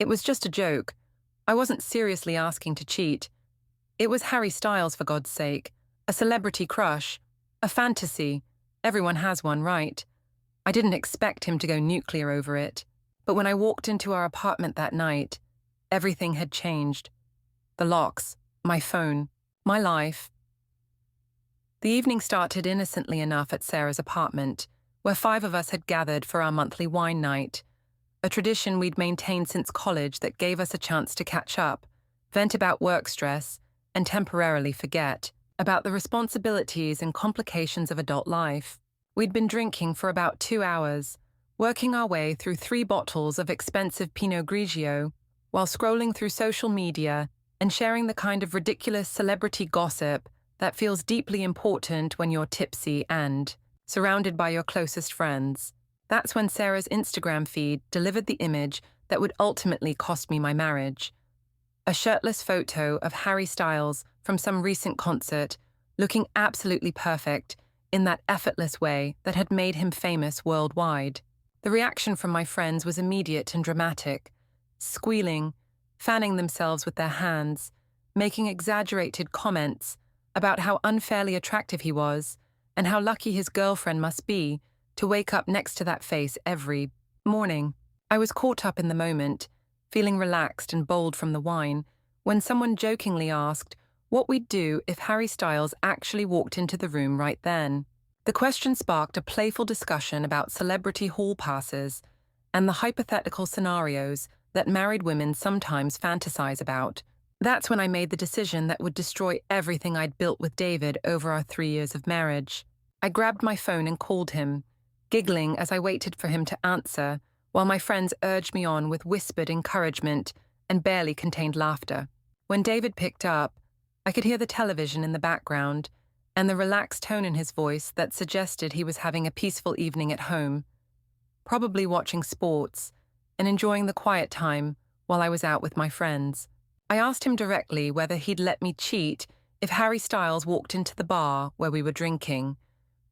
It was just a joke. I wasn't seriously asking to cheat. It was Harry Styles, for God's sake. A celebrity crush. A fantasy. Everyone has one, right? I didn't expect him to go nuclear over it. But when I walked into our apartment that night, everything had changed. The locks, my phone, my life. The evening started innocently enough at Sarah's apartment, where 5 of us had gathered for our monthly wine night, a tradition we'd maintained since college that gave us a chance to catch up, vent about work stress, and temporarily forget about the responsibilities and complications of adult life. We'd been drinking for about 2 hours, working our way through 3 bottles of expensive Pinot Grigio, while scrolling through social media and sharing the kind of ridiculous celebrity gossip that feels deeply important when you're tipsy and surrounded by your closest friends. That's when Sarah's Instagram feed delivered the image that would ultimately cost me my marriage. A shirtless photo of Harry Styles from some recent concert, looking absolutely perfect in that effortless way that had made him famous worldwide. The reaction from my friends was immediate and dramatic, squealing, fanning themselves with their hands, making exaggerated comments about how unfairly attractive he was and how lucky his girlfriend must be to wake up next to that face every morning. I was caught up in the moment, feeling relaxed and bold from the wine, when someone jokingly asked what we'd do if Harry Styles actually walked into the room right then. The question sparked a playful discussion about celebrity hall passes and the hypothetical scenarios that married women sometimes fantasize about. That's when I made the decision that would destroy everything I'd built with David over our 3 years of marriage. I grabbed my phone and called him, giggling as I waited for him to answer, while my friends urged me on with whispered encouragement and barely contained laughter. When David picked up, I could hear the television in the background and the relaxed tone in his voice that suggested he was having a peaceful evening at home, probably watching sports and enjoying the quiet time while I was out with my friends. I asked him directly whether he'd let me cheat if Harry Styles walked into the bar where we were drinking,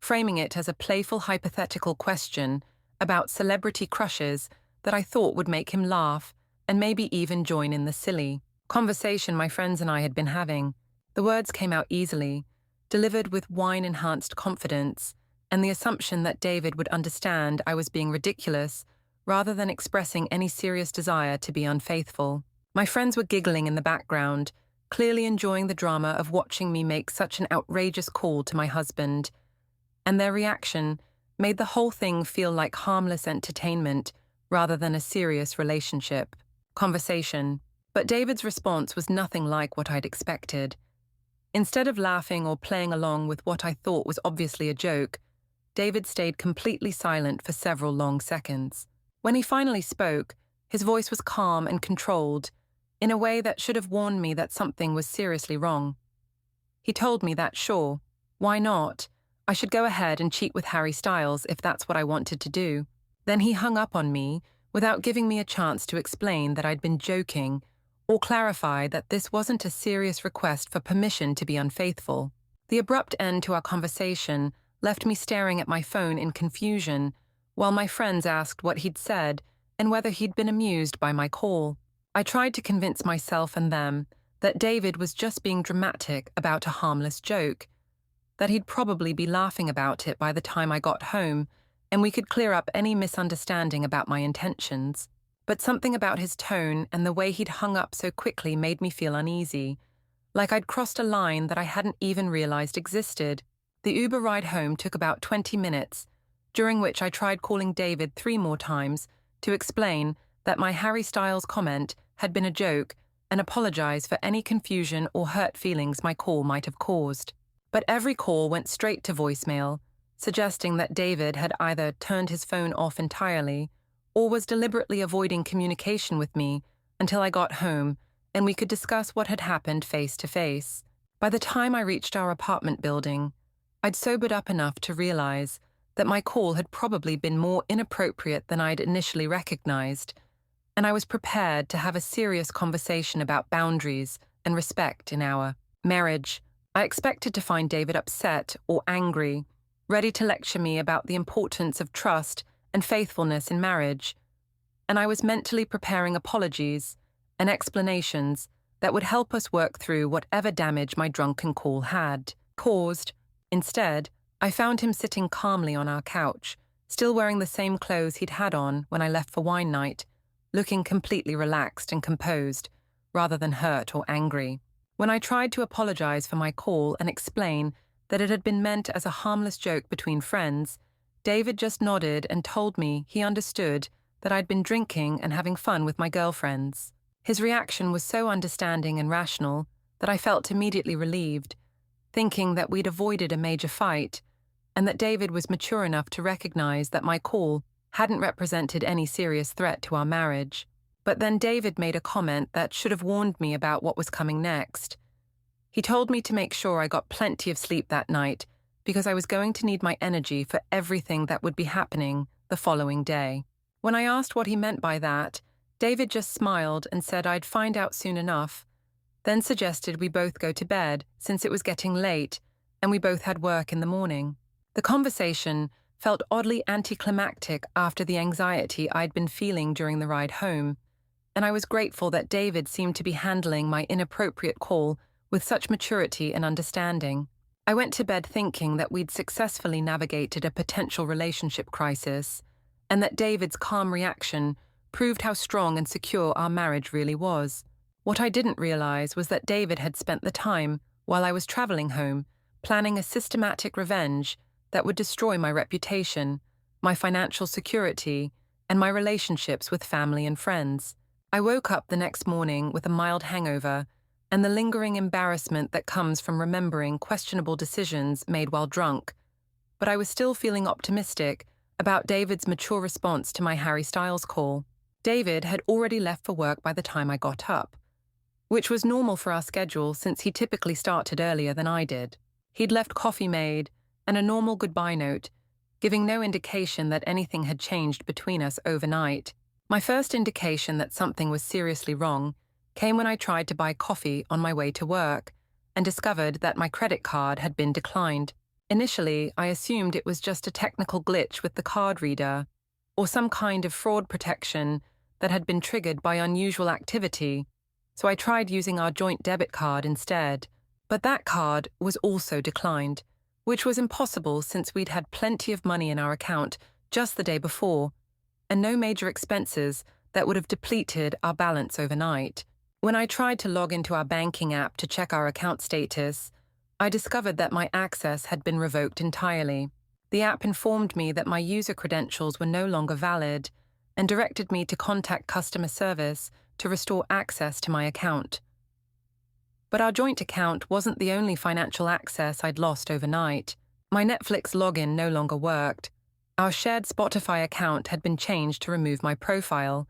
framing it as a playful hypothetical question about celebrity crushes that I thought would make him laugh and maybe even join in the silly conversation my friends and I had been having. The words came out easily, delivered with wine-enhanced confidence, and the assumption that David would understand I was being ridiculous rather than expressing any serious desire to be unfaithful. My friends were giggling in the background, clearly enjoying the drama of watching me make such an outrageous call to my husband, and their reaction made the whole thing feel like harmless entertainment rather than a serious relationship conversation. But David's response was nothing like what I'd expected. Instead of laughing or playing along with what I thought was obviously a joke, David stayed completely silent for several long seconds. When he finally spoke, his voice was calm and controlled, in a way that should have warned me that something was seriously wrong. He told me that, sure, why not? I should go ahead and cheat with Harry Styles if that's what I wanted to do. Then he hung up on me without giving me a chance to explain that I'd been joking or clarify that this wasn't a serious request for permission to be unfaithful. The abrupt end to our conversation left me staring at my phone in confusion while my friends asked what he'd said and whether he'd been amused by my call. I tried to convince myself and them that David was just being dramatic about a harmless joke, that he'd probably be laughing about it by the time I got home, and we could clear up any misunderstanding about my intentions. But something about his tone and the way he'd hung up so quickly made me feel uneasy, like I'd crossed a line that I hadn't even realized existed. The Uber ride home took about 20 minutes, during which I tried calling David 3 more times to explain that my Harry Styles comment had been a joke and apologize for any confusion or hurt feelings my call might have caused. But every call went straight to voicemail, suggesting that David had either turned his phone off entirely or was deliberately avoiding communication with me until I got home and we could discuss what had happened face to face. By the time I reached our apartment building, I'd sobered up enough to realize that my call had probably been more inappropriate than I'd initially recognized, and I was prepared to have a serious conversation about boundaries and respect in our marriage. I expected to find David upset or angry, ready to lecture me about the importance of trust and faithfulness in marriage. and I was mentally preparing apologies and explanations that would help us work through whatever damage my drunken call had caused. Instead, I found him sitting calmly on our couch, still wearing the same clothes he'd had on when I left for wine night, looking completely relaxed and composed, rather than hurt or angry. When I tried to apologize for my call and explain that it had been meant as a harmless joke between friends, David just nodded and told me he understood that I'd been drinking and having fun with my girlfriends. His reaction was so understanding and rational that I felt immediately relieved, thinking that we'd avoided a major fight and that David was mature enough to recognize that my call hadn't represented any serious threat to our marriage. But then David made a comment that should have warned me about what was coming next. He told me to make sure I got plenty of sleep that night because I was going to need my energy for everything that would be happening the following day. When I asked what he meant by that, David just smiled and said I'd find out soon enough, then suggested we both go to bed since it was getting late and we both had work in the morning. The conversation felt oddly anticlimactic after the anxiety I'd been feeling during the ride home, and I was grateful that David seemed to be handling my inappropriate call with such maturity and understanding. I went to bed thinking that we'd successfully navigated a potential relationship crisis, and that David's calm reaction proved how strong and secure our marriage really was. What I didn't realize was that David had spent the time, while I was traveling home, planning a systematic revenge that would destroy my reputation, my financial security, and my relationships with family and friends. I woke up the next morning with a mild hangover and the lingering embarrassment that comes from remembering questionable decisions made while drunk, but I was still feeling optimistic about David's mature response to my Harry Styles call. David had already left for work by the time I got up, which was normal for our schedule since he typically started earlier than I did. He'd left coffee made and a normal goodbye note, giving no indication that anything had changed between us overnight. My first indication that something was seriously wrong came when I tried to buy coffee on my way to work and discovered that my credit card had been declined. Initially, I assumed it was just a technical glitch with the card reader or some kind of fraud protection that had been triggered by unusual activity, so I tried using our joint debit card instead. But that card was also declined, which was impossible since we'd had plenty of money in our account just the day before, and no major expenses that would have depleted our balance overnight. When I tried to log into our banking app to check our account status, I discovered that my access had been revoked entirely. The app informed me that my user credentials were no longer valid and directed me to contact customer service to restore access to my account. But our joint account wasn't the only financial access I'd lost overnight. My Netflix login no longer worked. Our shared Spotify account had been changed to remove my profile,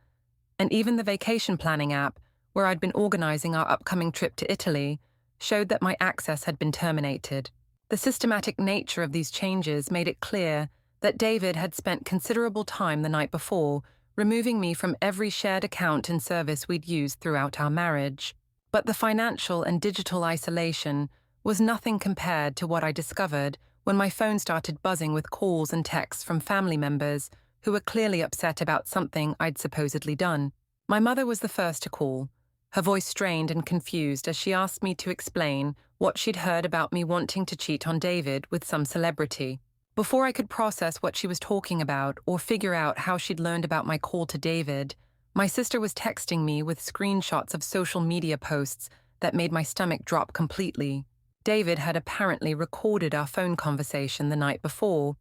and even the vacation planning app, where I'd been organizing our upcoming trip to Italy, showed that my access had been terminated. The systematic nature of these changes made it clear that David had spent considerable time the night before removing me from every shared account and service we'd used throughout our marriage. But the financial and digital isolation was nothing compared to what I discovered when my phone started buzzing with calls and texts from family members who were clearly upset about something I'd supposedly done. My mother was the first to call, her voice strained and confused as she asked me to explain what she'd heard about me wanting to cheat on David with some celebrity. Before I could process what she was talking about or figure out how she'd learned about my call to David, my sister was texting me with screenshots of social media posts that made my stomach drop completely. David had apparently recorded our phone conversation the night before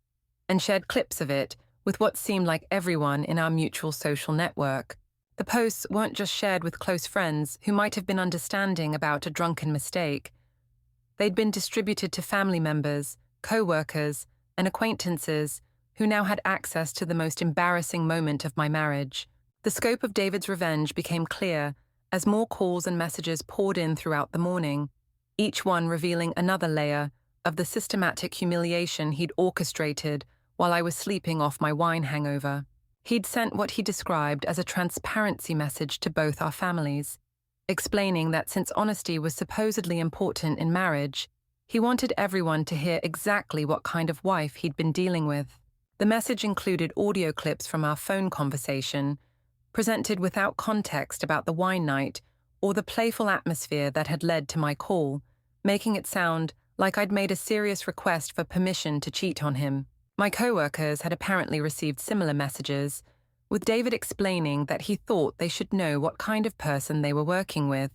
and shared clips of it with what seemed like everyone in our mutual social network. The posts weren't just shared with close friends who might have been understanding about a drunken mistake. They'd been distributed to family members, co-workers, and acquaintances who now had access to the most embarrassing moment of my marriage. The scope of David's revenge became clear as more calls and messages poured in throughout the morning, each one revealing another layer of the systematic humiliation he'd orchestrated while I was sleeping off my wine hangover. He'd sent what he described as a transparency message to both our families, explaining that since honesty was supposedly important in marriage, he wanted everyone to hear exactly what kind of wife he'd been dealing with. The message included audio clips from our phone conversation, presented without context about the wine night or the playful atmosphere that had led to my call, making it sound like I'd made a serious request for permission to cheat on him. My co-workers had apparently received similar messages, with David explaining that he thought they should know what kind of person they were working with.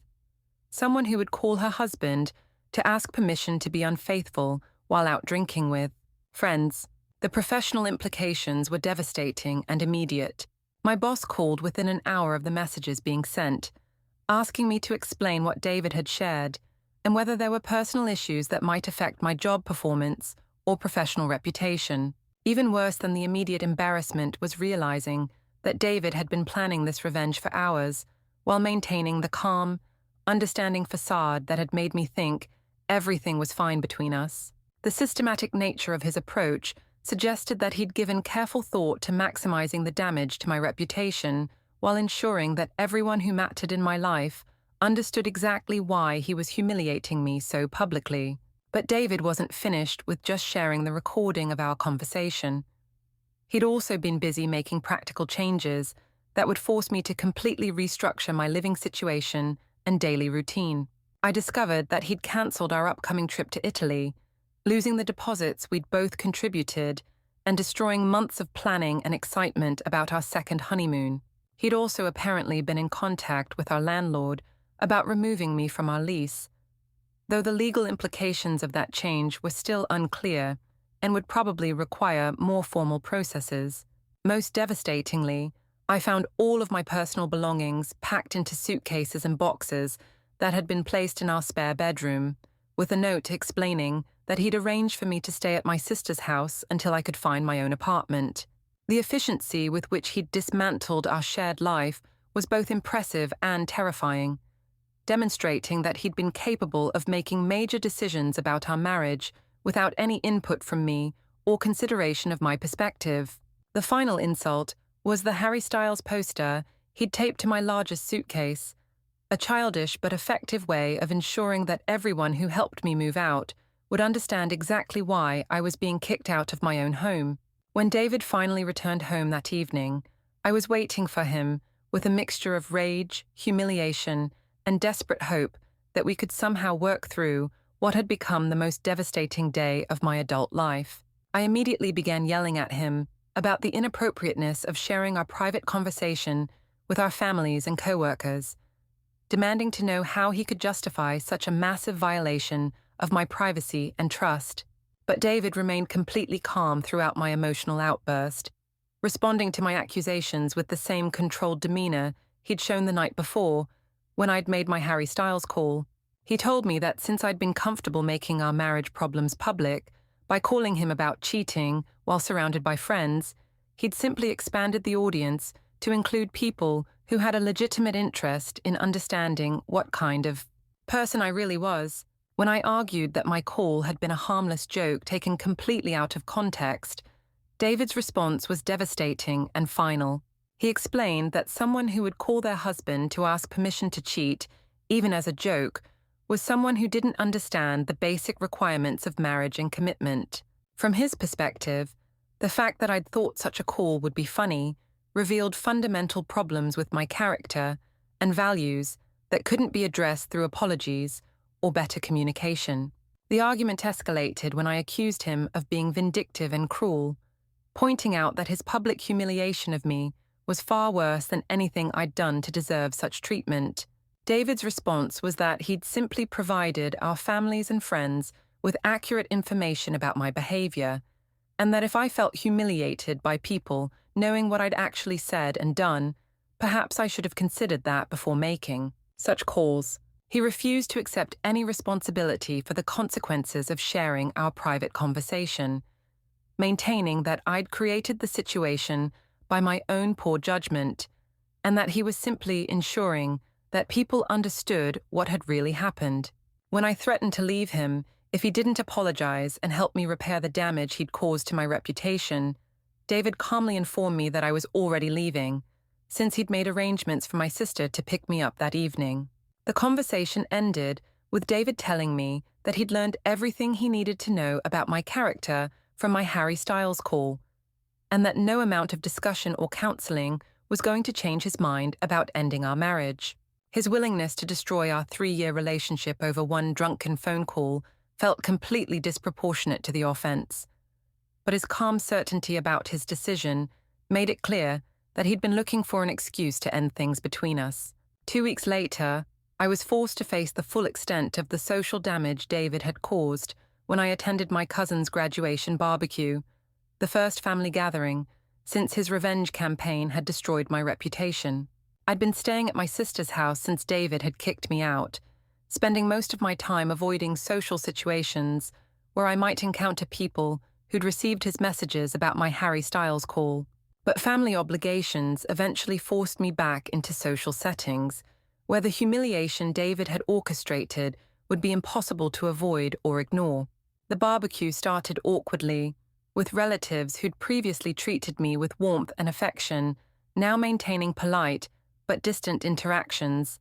Someone who would call her husband to ask permission to be unfaithful while out drinking with friends. The professional implications were devastating and immediate. My boss called within an hour of the messages being sent, asking me to explain what David had shared and whether there were personal issues that might affect my job performance or professional reputation. Even worse than the immediate embarrassment was realizing that David had been planning this revenge for hours while maintaining the calm, understanding facade that had made me think everything was fine between us. The systematic nature of his approach suggested that he'd given careful thought to maximizing the damage to my reputation while ensuring that everyone who mattered in my life understood exactly why he was humiliating me so publicly. But David wasn't finished with just sharing the recording of our conversation. He'd also been busy making practical changes that would force me to completely restructure my living situation and daily routine. I discovered that he'd cancelled our upcoming trip to Italy, losing the deposits we'd both contributed and destroying months of planning and excitement about our second honeymoon. He'd also apparently been in contact with our landlord about removing me from our lease, though the legal implications of that change were still unclear and would probably require more formal processes. Most devastatingly, I found all of my personal belongings packed into suitcases and boxes that had been placed in our spare bedroom, with a note explaining that he'd arranged for me to stay at my sister's house until I could find my own apartment. The efficiency with which he'd dismantled our shared life was both impressive and terrifying, demonstrating that he'd been capable of making major decisions about our marriage without any input from me or consideration of my perspective. The final insult was the Harry Styles poster he'd taped to my largest suitcase, a childish but effective way of ensuring that everyone who helped me move out would understand exactly why I was being kicked out of my own home. When David finally returned home that evening, I was waiting for him with a mixture of rage, humiliation, and desperate hope that we could somehow work through what had become the most devastating day of my adult life. I immediately began yelling at him about the inappropriateness of sharing our private conversation with our families and co-workers, demanding to know how he could justify such a massive violation of my privacy and trust. But David remained completely calm throughout my emotional outburst, responding to my accusations with the same controlled demeanor he'd shown the night before when I'd made my Harry Styles call. He told me that since I'd been comfortable making our marriage problems public by calling him about cheating while surrounded by friends, he'd simply expanded the audience to include people who had a legitimate interest in understanding what kind of person I really was. When I argued that my call had been a harmless joke taken completely out of context, David's response was devastating and final. He explained that someone who would call their husband to ask permission to cheat, even as a joke, was someone who didn't understand the basic requirements of marriage and commitment. From his perspective, the fact that I'd thought such a call would be funny revealed fundamental problems with my character and values that couldn't be addressed through apologies or better communication. The argument escalated when I accused him of being vindictive and cruel, pointing out that his public humiliation of me was far worse than anything I'd done to deserve such treatment. David's response was that he'd simply provided our families and friends with accurate information about my behavior, and that if I felt humiliated by people knowing what I'd actually said and done, perhaps I should have considered that before making such calls. He refused to accept any responsibility for the consequences of sharing our private conversation, maintaining that I'd created the situation by my own poor judgment, and that he was simply ensuring that people understood what had really happened. When I threatened to leave him if he didn't apologize and help me repair the damage he'd caused to my reputation, David calmly informed me that I was already leaving, since he'd made arrangements for my sister to pick me up that evening. The conversation ended with David telling me that he'd learned everything he needed to know about my character from my Harry Styles call, and that no amount of discussion or counseling was going to change his mind about ending our marriage. His willingness to destroy our 3-year relationship over one drunken phone call felt completely disproportionate to the offense. But his calm certainty about his decision made it clear that he'd been looking for an excuse to end things between us. 2 weeks later, I was forced to face the full extent of the social damage David had caused when I attended my cousin's graduation barbecue, the first family gathering since his revenge campaign had destroyed my reputation. I'd been staying at my sister's house since David had kicked me out, spending most of my time avoiding social situations where I might encounter people who'd received his messages about my Harry Styles call. But family obligations eventually forced me back into social settings, where the humiliation David had orchestrated would be impossible to avoid or ignore. The barbecue started awkwardly, with relatives who'd previously treated me with warmth and affection now maintaining polite but distant interactions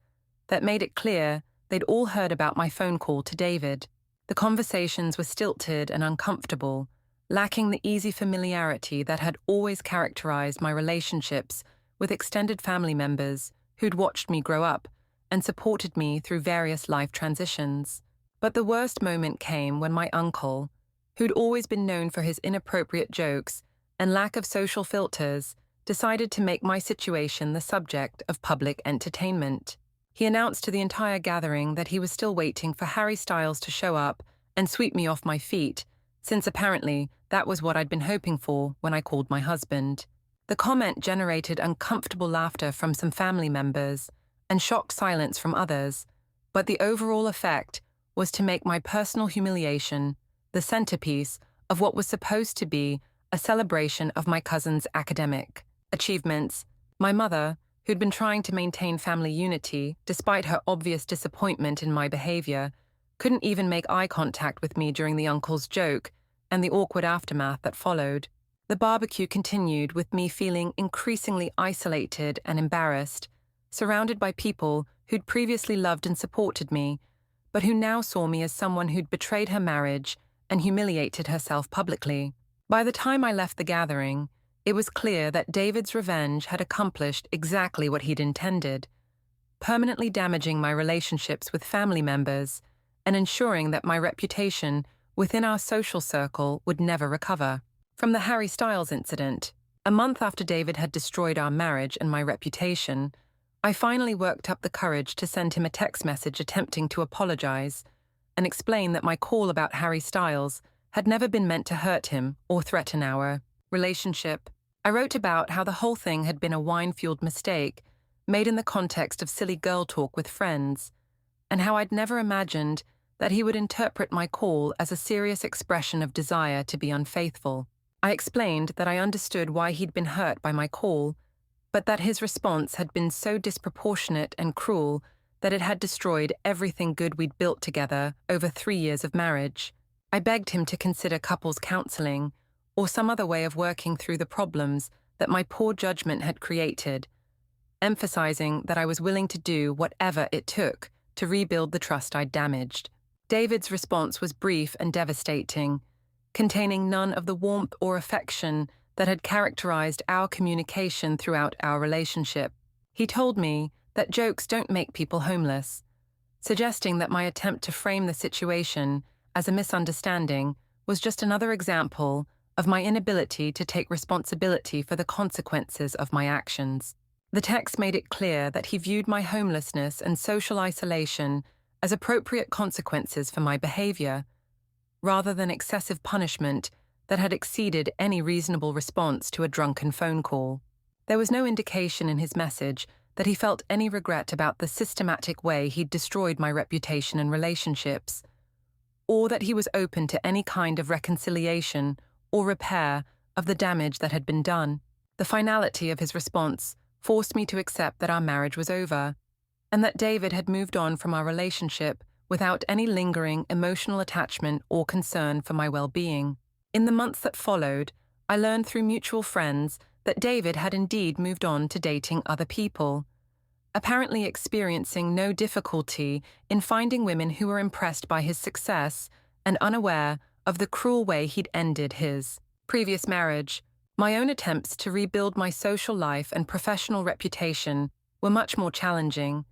that made it clear they'd all heard about my phone call to David. The conversations were stilted and uncomfortable, lacking the easy familiarity that had always characterized my relationships with extended family members who'd watched me grow up and supported me through various life transitions. But the worst moment came when my uncle, who'd always been known for his inappropriate jokes and lack of social filters, decided to make my situation the subject of public entertainment. He announced to the entire gathering that he was still waiting for Harry Styles to show up and sweep me off my feet, since apparently that was what I'd been hoping for when I called my husband. The comment generated uncomfortable laughter from some family members and shocked silence from others, but the overall effect was to make my personal humiliation the centerpiece of what was supposed to be a celebration of my cousin's academic achievements. My mother, who'd been trying to maintain family unity despite her obvious disappointment in my behavior, couldn't even make eye contact with me during the uncle's joke and the awkward aftermath that followed. The barbecue continued with me feeling increasingly isolated and embarrassed, surrounded by people who'd previously loved and supported me, but who now saw me as someone who'd betrayed her marriage and humiliated herself publicly. By the time I left the gathering, it was clear that David's revenge had accomplished exactly what he'd intended, permanently damaging my relationships with family members and ensuring that my reputation within our social circle would never recover. From the Harry Styles incident, a month after David had destroyed our marriage and my reputation, I finally worked up the courage to send him a text message attempting to apologize and explain that my call about Harry Styles had never been meant to hurt him or threaten our relationship. I wrote about how the whole thing had been a wine-fueled mistake made in the context of silly girl talk with friends, and how I'd never imagined that he would interpret my call as a serious expression of desire to be unfaithful. I explained that I understood why he'd been hurt by my call, but that his response had been so disproportionate and cruel that it had destroyed everything good we'd built together over 3 years of marriage. I begged him to consider couples counseling or some other way of working through the problems that my poor judgment had created, emphasizing that I was willing to do whatever it took to rebuild the trust I'd damaged. David's response was brief and devastating, containing none of the warmth or affection that had characterized our communication throughout our relationship. He told me that jokes don't make people homeless, suggesting that my attempt to frame the situation as a misunderstanding was just another example of my inability to take responsibility for the consequences of my actions. The text made it clear that he viewed my homelessness and social isolation as appropriate consequences for my behavior, rather than excessive punishment that had exceeded any reasonable response to a drunken phone call. There was no indication in his message that he felt any regret about the systematic way he'd destroyed my reputation and relationships, or that he was open to any kind of reconciliation or repair of the damage that had been done. The finality of his response forced me to accept that our marriage was over, and that David had moved on from our relationship without any lingering emotional attachment or concern for my well-being. In the months that followed, I learned through mutual friends that David had indeed moved on to dating other people, apparently experiencing no difficulty in finding women who were impressed by his success and unaware of the cruel way he'd ended his previous marriage. My own attempts to rebuild my social life and professional reputation were much more challenging,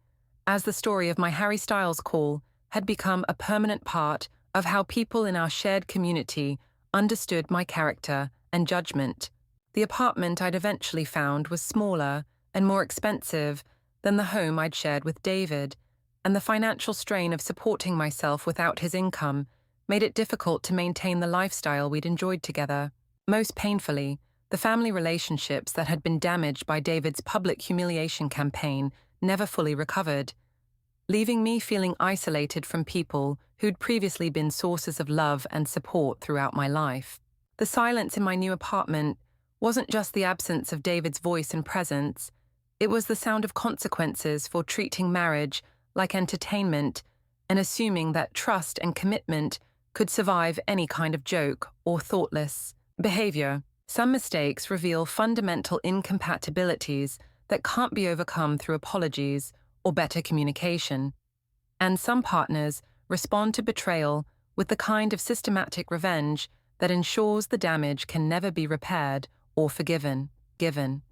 as the story of my Harry Styles call had become a permanent part of how people in our shared community understood my character and judgment. The apartment I'd eventually found was smaller and more expensive than the home I'd shared with David, and the financial strain of supporting myself without his income made it difficult to maintain the lifestyle we'd enjoyed together. Most painfully, the family relationships that had been damaged by David's public humiliation campaign never fully recovered, leaving me feeling isolated from people who'd previously been sources of love and support throughout my life. The silence in my new apartment wasn't just the absence of David's voice and presence, it was the sound of consequences for treating marriage like entertainment and assuming that trust and commitment could survive any kind of joke or thoughtless behavior. Some mistakes reveal fundamental incompatibilities that can't be overcome through apologies or better communication. And some partners respond to betrayal with the kind of systematic revenge that ensures the damage can never be repaired or forgiven. Given.